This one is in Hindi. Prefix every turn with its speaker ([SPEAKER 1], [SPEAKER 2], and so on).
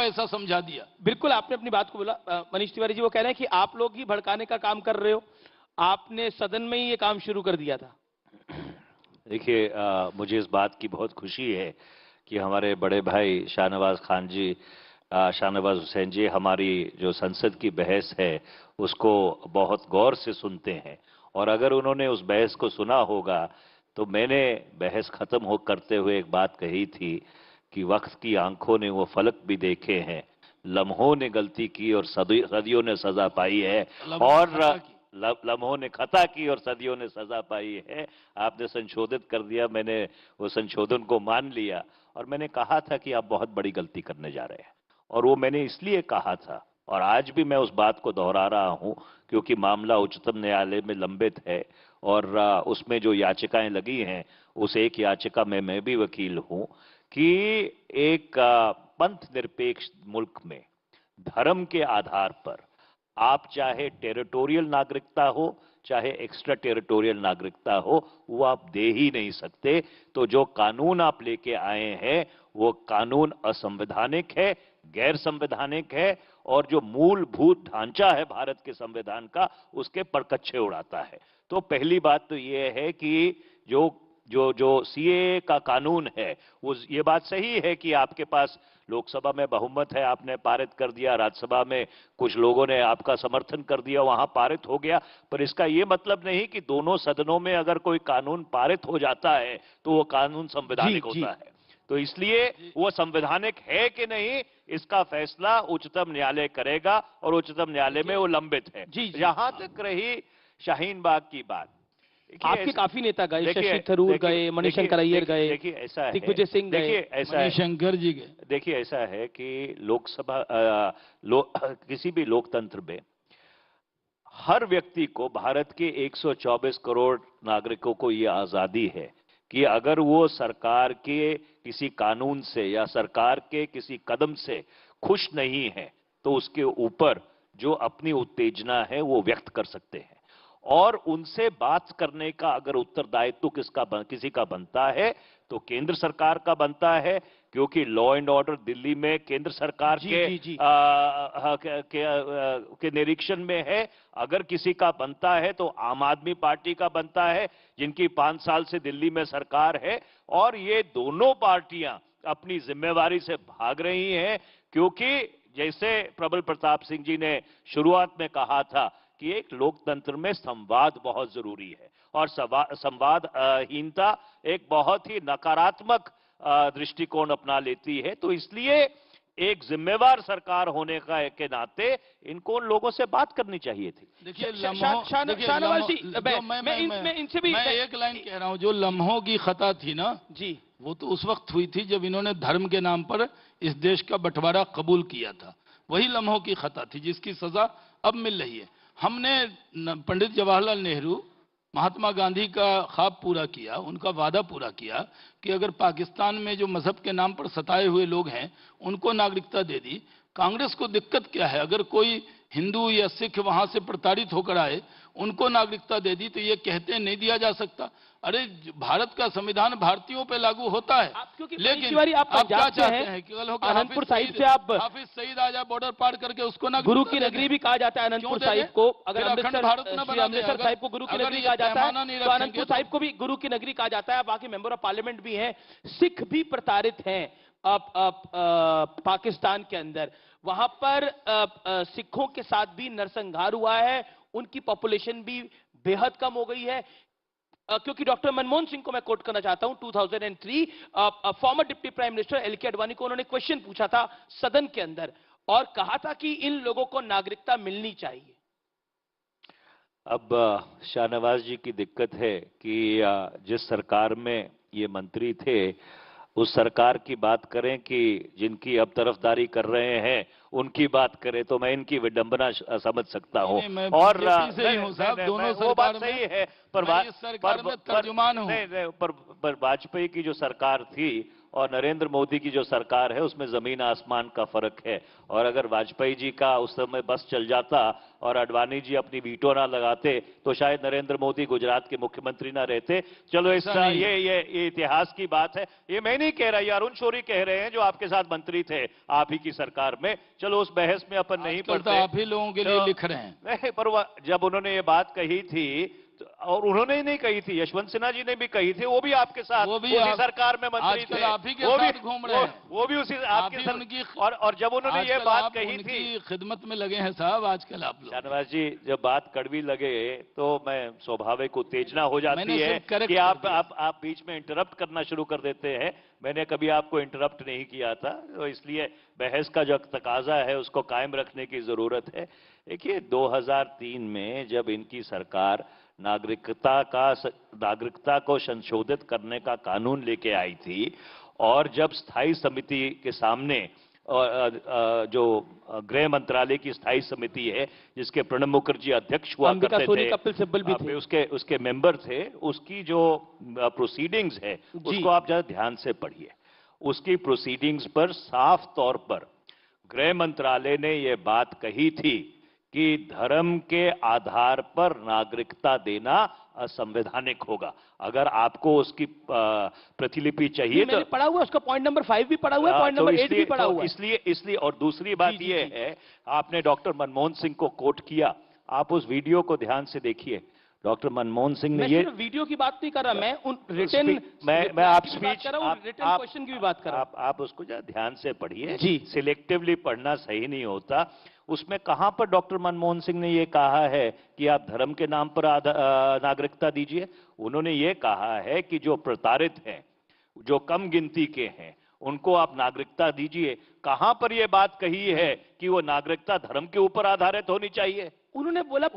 [SPEAKER 1] ऐसा समझा दिया।
[SPEAKER 2] बिल्कुल आपने अपनी बात को बोला। मनीष तिवारी जी वो कह रहे हैं कि आप लोग ही भड़काने का काम कर रहे हो, आपने सदन में ही ये काम शुरू कर दिया था।
[SPEAKER 3] देखिए, मुझे इस बात की बहुत खुशी है कि हमारे बड़े भाई शाहनवाज खान जी, शाहनवाज हुसैन जी हमारी जो संसद की बहस है उसको बहुत गौर से सुनते हैं। और अगर उन्होंने उस बहस को सुना होगा तो मैंने बहस खत्म हो करते हुए एक बात कही थी कि वक्त की आंखों ने वो फलक भी देखे हैं, लम्हों ने गलती की और सदियों ने सजा पाई है, और लम्हों ने खता की और सदियों ने सजा पाई है। आपने संशोधित कर दिया, मैंने वो संशोधन को मान लिया और मैंने कहा था कि आप बहुत बड़ी गलती करने जा रहे हैं, और वो मैंने इसलिए कहा था और आज भी मैं उस बात को दोहरा रहा हूं क्योंकि मामला उच्चतम न्यायालय में लंबित है और उसमें जो याचिकाएं लगी हैं उस एक याचिका में मैं भी वकील हूं कि एक पंथ निरपेक्ष मुल्क में धर्म के आधार पर आप चाहे टेरिटोरियल नागरिकता हो चाहे एक्स्ट्रा टेरिटोरियल नागरिकता हो, वो आप दे ही नहीं सकते। तो जो कानून आप लेके आए हैं वो कानून असंवैधानिक है, गैर संवैधानिक है और जो मूलभूत ढांचा है भारत के संविधान का उसके परकच्छे उड़ाता है। तो पहली बात तो ये है कि जो जो जो सीए का कानून है वो ये बात सही है कि आपके पास लोकसभा में बहुमत है, आपने पारित कर दिया, राज्यसभा में कुछ लोगों ने आपका समर्थन कर दिया, वहां पारित हो गया, पर इसका यह मतलब नहीं कि दोनों सदनों में अगर कोई कानून पारित हो जाता है तो वो कानून संवैधानिक होता है। तो इसलिए वो संवैधानिक है कि नहीं इसका फैसला उच्चतम न्यायालय करेगा और उच्चतम न्यायालय में वो लंबित है। जहां तक रही शाहीन बाग की बात,
[SPEAKER 2] आपके काफी नेता गए, शशि थरूर गए, मणिशंकर अय्यर गए,
[SPEAKER 3] देखिए ऐसा है,
[SPEAKER 2] दिग्विजय सिंह गए,
[SPEAKER 3] देखिए ऐसा
[SPEAKER 1] मणिशंकर जी गए।
[SPEAKER 3] देखिए ऐसा है कि लोकसभा किसी भी लोकतंत्र में हर व्यक्ति को, भारत के 124 करोड़ नागरिकों को ये आजादी है कि अगर वो सरकार के किसी कानून से या सरकार के किसी कदम से खुश नहीं है तो उसके ऊपर जो अपनी उत्तेजना है वो व्यक्त कर सकते हैं और उनसे बात करने का अगर उत्तरदायित्व किसी का बनता है तो केंद्र सरकार का बनता है, क्योंकि लॉ एंड ऑर्डर दिल्ली में केंद्र सरकार के निरीक्षण में है। अगर किसी का बनता है तो आम आदमी पार्टी का बनता है जिनकी 5 साल से दिल्ली में सरकार है, और ये दोनों पार्टियां अपनी जिम्मेवारी से भाग रही हैं, क्योंकि जैसे प्रबल प्रताप सिंह जी ने शुरुआत में कहा था कि एक लोकतंत्र में संवाद बहुत जरूरी है और संवादहीनता एक बहुत ही नकारात्मक दृष्टिकोण अपना लेती है। तो इसलिए एक जिम्मेवार सरकार होने के नाते इनको उन लोगों से बात करनी चाहिए थी।
[SPEAKER 1] देखिए मैं एक लाइन कह रहा हूं, जो लम्हों की खता थी ना जी, वो तो उस वक्त हुई थी जब इन्होंने धर्म के नाम पर इस देश का बंटवारा कबूल किया था, वही लम्हों की खता थी जिसकी सजा अब मिल रही है। हमने पंडित जवाहरलाल नेहरू, महात्मा गांधी का ख्वाब पूरा किया, उनका वादा पूरा किया कि अगर पाकिस्तान में जो मजहब के नाम पर सताए हुए लोग हैं उनको नागरिकता दे दी। कांग्रेस को दिक्कत क्या है, अगर कोई हिंदू या सिख वहां से प्रताड़ित होकर आए उनको नागरिकता दे दी तो ये कहते नहीं दिया जा सकता। अरे भारत का संविधान भारतीयों पे लागू होता है, लेकिन आप क्या चाहते हैं कि
[SPEAKER 2] अनंतपुर साहिब से आप
[SPEAKER 1] हाफिज सईद आजा बॉर्डर पार करके उसको ना
[SPEAKER 2] गुरु की नगरी भी कहा जाता है अनंतपुर साहिब को। अगर अमृतसर साहिब को गुरु की नगरी कहा जाता है तो अनंतपुर साहिब को भी गुरु की नगरी कहा जाता है। बाकी मेंबर ऑफ पार्लियामेंट भी हैं, सिख भी प्रताड़ित हैं पाकिस्तान के अंदर, वहां पर सिखों के साथ भी नरसंहार हुआ है, उनकी पॉपुलेशन भी बेहद कम हो गई है। क्योंकि डॉक्टर मनमोहन सिंह को मैं कोट करना चाहता हूं, 2003 former deputy prime minister L K Advani को उन्होंने क्वेश्चन पूछा था सदन के अंदर और कहा था कि इन लोगों को नागरिकता मिलनी चाहिए।
[SPEAKER 3] अब शाहनवाज जी की दिक्कत है कि जिस सरकार में ये मंत्री थे उस सरकार की बात करें कि जिनकी अब तरफदारी कर रहे हैं उनकी बात करें तो मैं इनकी विडंबना समझ सकता हूं। और वो बात सही है, पर वाजपेयी की जो सरकार थी और नरेंद्र मोदी की जो सरकार है उसमें जमीन आसमान का फर्क है। और अगर वाजपेयी जी का उस समय बस चल जाता और अडवाणी जी अपनी वीटो ना लगाते तो शायद नरेंद्र मोदी गुजरात के मुख्यमंत्री ना रहते। चलो ये इतिहास की बात है, ये मैं नहीं कह रहा, ये अरुण शौरी कह रहे हैं जो आपके साथ मंत्री थे आप ही की सरकार में। चलो उस बहस में अपन नहीं पड़ते,
[SPEAKER 1] आप ही लोगों के लिए लिख रहे हैं।
[SPEAKER 3] नहीं, पर जब उन्होंने ये बात कही थी और उन्होंने ही नहीं कही थी, यशवंत सिन्हा जी ने भी कही थी, वो भी आपके साथ उसी सरकार में मंत्री थे,
[SPEAKER 1] आप ही के साथ घूम रहे हैं,
[SPEAKER 3] वो भी उसी आपकी सरकार। और जब उन्होंने ये बात कही थी,
[SPEAKER 1] खिदमत में लगे हैं साहब आजकल आप लोग।
[SPEAKER 3] शाहनवाज जी जब बात कड़वी लगे तो मैं स्वाभाविक उत्तेजना हो जाती है कि आप बीच में इंटरप्ट करना शुरू कर देते हैं। मैंने कभी आपको इंटरप्ट नहीं किया था, तो इसलिए बहस का जो तकाजा है उसको कायम रखने की जरूरत है। देखिए 2003 में जब इनकी सरकार नागरिकता को संशोधित करने का कानून लेके आई थी और जब स्थायी समिति के सामने जो गृह मंत्रालय की स्थायी समिति है जिसके प्रणब मुखर्जी अध्यक्ष हुआ करते थे,
[SPEAKER 2] कपिल सिब्बल भी थे,
[SPEAKER 3] उसके मेंबर थे, उसकी जो प्रोसीडिंग्स है उसको आप जरा ध्यान से पढ़िए। उसकी प्रोसीडिंग्स पर साफ तौर पर गृह मंत्रालय ने यह बात कही थी कि धर्म के आधार पर नागरिकता देना असंवैधानिक होगा। अगर आपको उसकी प्रतिलिपि चाहिए तो
[SPEAKER 2] पढ़ा हुआ, उसका पॉइंट नंबर 5 भी पढ़ा हुआ है, पॉइंट नंबर 8 भी पढ़ा हुआ है।
[SPEAKER 3] इसलिए और दूसरी बात यह है, आपने डॉक्टर मनमोहन सिंह को कोट किया, आप उस वीडियो को ध्यान से देखिए। डॉक्टर मनमोहन सिंह ने ये
[SPEAKER 2] वीडियो की बात नहीं कर रहा, मैं उन रिटन
[SPEAKER 3] मैं आप स्पीच
[SPEAKER 2] रिटन क्वेश्चन की भी बात कर रहा हूं।
[SPEAKER 3] आप उसको जरा ध्यान से पढ़िए जी, सिलेक्टिवली पढ़ना सही नहीं होता। उसमें कहां पर डॉक्टर मनमोहन सिंह ने यह कहा है कि आप धर्म के नाम पर नागरिकता दीजिए? उन्होंने ये कहा है कि जो प्रताड़ित हैं, जो कम गिनती के हैं, उनको आप नागरिकता दीजिए। कहां पर यह बात कही है कि वो नागरिकता धर्म के ऊपर आधारित होनी चाहिए?
[SPEAKER 2] उन्होंने बोला